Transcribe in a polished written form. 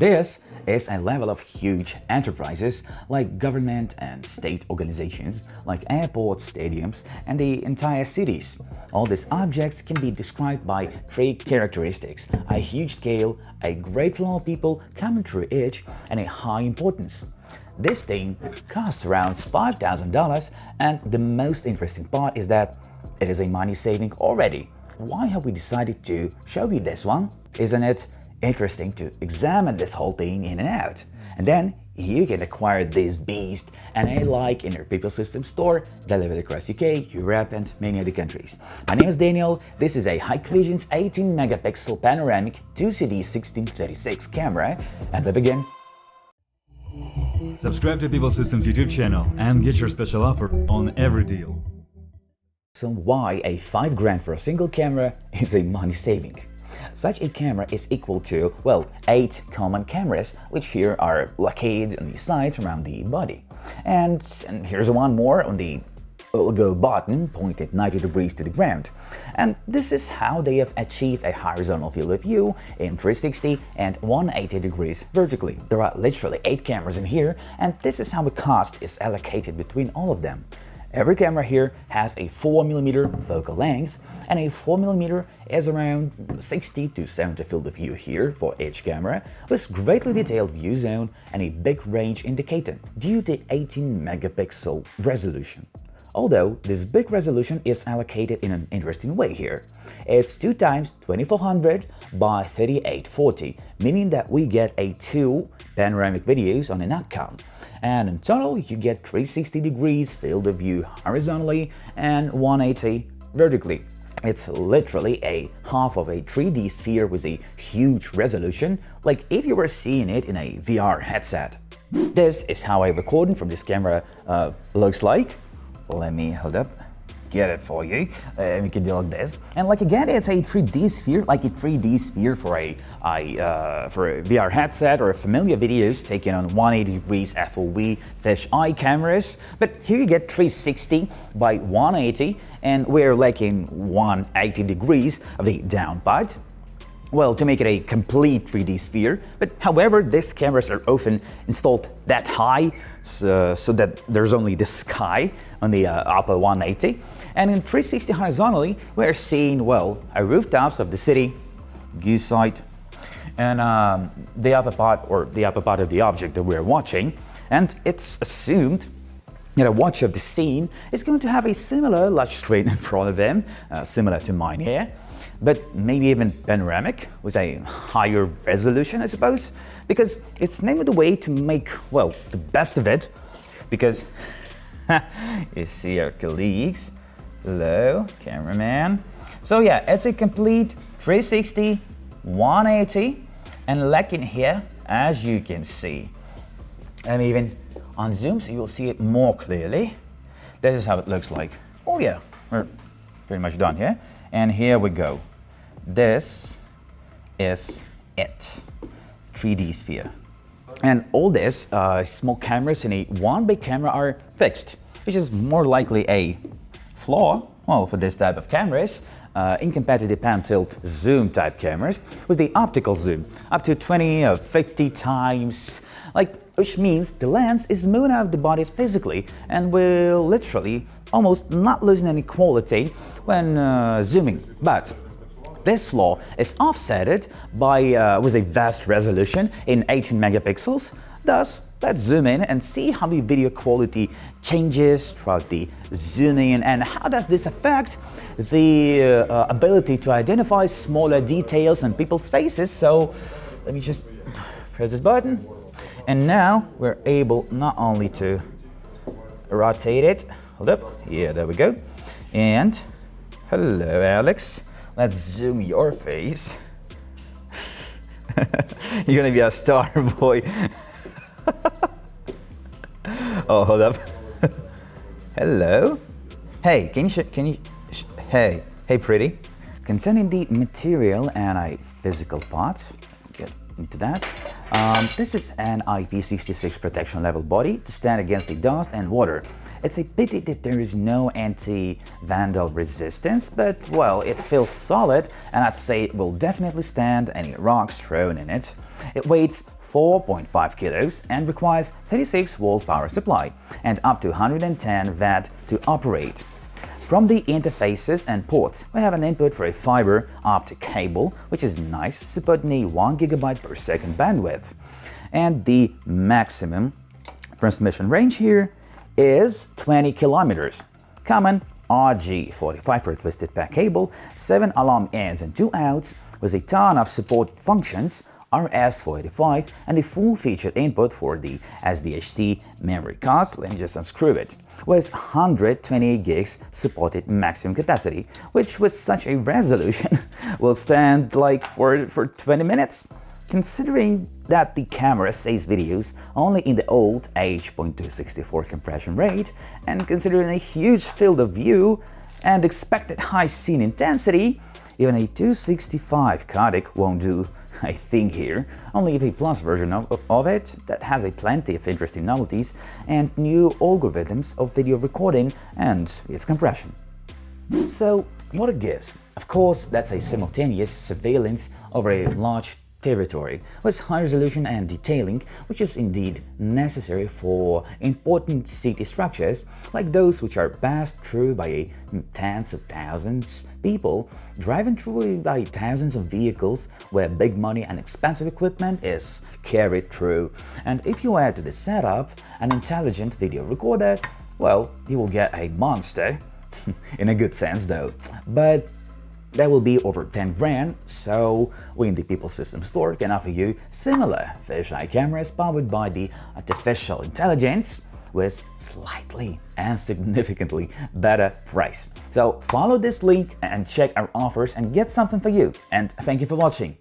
This is a level of huge enterprises like government and state organizations, like airports, stadiums, and the entire cities. All these objects can be described by three characteristics: a huge scale, a great flow of people coming through each, and a high importance. This thing costs around $5,000, and the most interesting part is that it is a money saving already. Why have we decided to show you this one? Isn't it interesting to examine this whole thing in and out? And then you can acquire this beast and a like in your People System store, delivered across UK, Europe, and many other countries. My name is Daniel. This is a Hikvision's 18 megapixel panoramic 2CD1636 camera, and we begin. Subscribe to People Systems YouTube channel and get your special offer on every deal. So why a $5 for a single camera is a money saving? Such a camera is equal to, well, 8 common cameras, which here are located on the sides around the body. And here's one more on the go button pointed 90 degrees to the ground. And this is how they have achieved a horizontal field of view in 360 and 180 degrees vertically. There are literally 8 cameras in here, and this is how the cost is allocated between all of them. Every camera here has a 4mm focal length, and a 4mm is around 60 to 70 field of view here for each camera, with greatly detailed view zone and a big range indicator due to 18 megapixel resolution. Although this big resolution is allocated in an interesting way here. It's 2 times 2400 by 3840, meaning that we get 2 panoramic videos on an outcome. And in total, you get 360 degrees field of view horizontally and 180 vertically. It's literally a half of a 3D sphere with a huge resolution, like if you were seeing it in a VR headset. This is how a recording from this camera looks like. Let me hold up, get it for you. We can do like this. And like again, it's a 3D sphere, like a 3D sphere for a VR headset or familiar videos taken on 180 degrees FOV fisheye cameras. But here you get 360 by 180, and we're lacking 180 degrees of the down part. Well, to make it a complete 3D sphere, but however, these cameras are often installed that high so that there's only the sky on the upper 180. And in 360 horizontally, we're seeing, well, a rooftops of the city, view site, and the upper part of the object that we're watching. And it's assumed that a watcher of the scene is going to have a similar large screen in front of them, similar to mine here, but maybe even panoramic with a higher resolution, I suppose, because it's named a way to make, well, the best of it, because you see our colleagues. Hello, cameraman. So yeah, it's a complete 360, 180, and lacking here, as you can see. And even on zoom, so you'll see it more clearly. This is how it looks like. Oh yeah, we're pretty much done here. And here we go. This is it, 3D sphere. And all these small cameras in one big camera are fixed, which is more likely a flaw, well, for this type of cameras, in compared to the pan tilt zoom type cameras with the optical zoom up to 20 or 50 times, which means the lens is moving out of the body physically and will literally almost not losing any quality when zooming. But this flaw is offsetted by with a vast resolution in 18 megapixels. Thus, let's zoom in and see how the video quality changes throughout the zooming in, and how does this affect the ability to identify smaller details in people's faces. So let me just press this button, and now we're able not only to rotate it, hold up, yeah, there we go, and hello Alex, let's zoom your face. You're gonna be a star, boy. Oh, hold up. Hello. Hey, hey pretty. Concerning the material and physical parts, get into that. This is an IP66 protection level body to stand against the dust and water. It's a pity that there is no anti-vandal resistance, but well, it feels solid, and I'd say it will definitely stand any rocks thrown in it. It weighs 4.5 kilos and requires 36-volt power supply and up to 110 Watt to operate. From the interfaces and ports, we have an input for a fiber optic cable, which is nice, supporting a 1 GB per second bandwidth. And the maximum transmission range here is 20 kilometers. Common RG45 for twisted pack cable, 7 alarm ins and 2 outs, with a ton of support functions, RS485, and a full-featured input for the SDHC memory card. Let me just unscrew it. With 128 gigs supported maximum capacity, which with such a resolution will stand like for 20 minutes. Considering that the camera saves videos only in the old H.264 compression rate, and considering a huge field of view and expected high scene intensity, even a 265 codec won't do a thing here, only if a plus version of it that has a plenty of interesting novelties and new algorithms of video recording and its compression. So what it gives? Of course, that's a simultaneous surveillance over a large territory with high resolution and detailing, which is indeed necessary for important city structures like those which are passed through by tens of thousands of people, driven through by thousands of vehicles where big money and expensive equipment is carried through. And if you add to the setup an intelligent video recorder, well, you will get a monster, in a good sense though. But that will be over 10 grand, so we in the People System Store can offer you similar fisheye cameras powered by the artificial intelligence with slightly and significantly better price. So follow this link and check our offers and get something for you. And thank you for watching.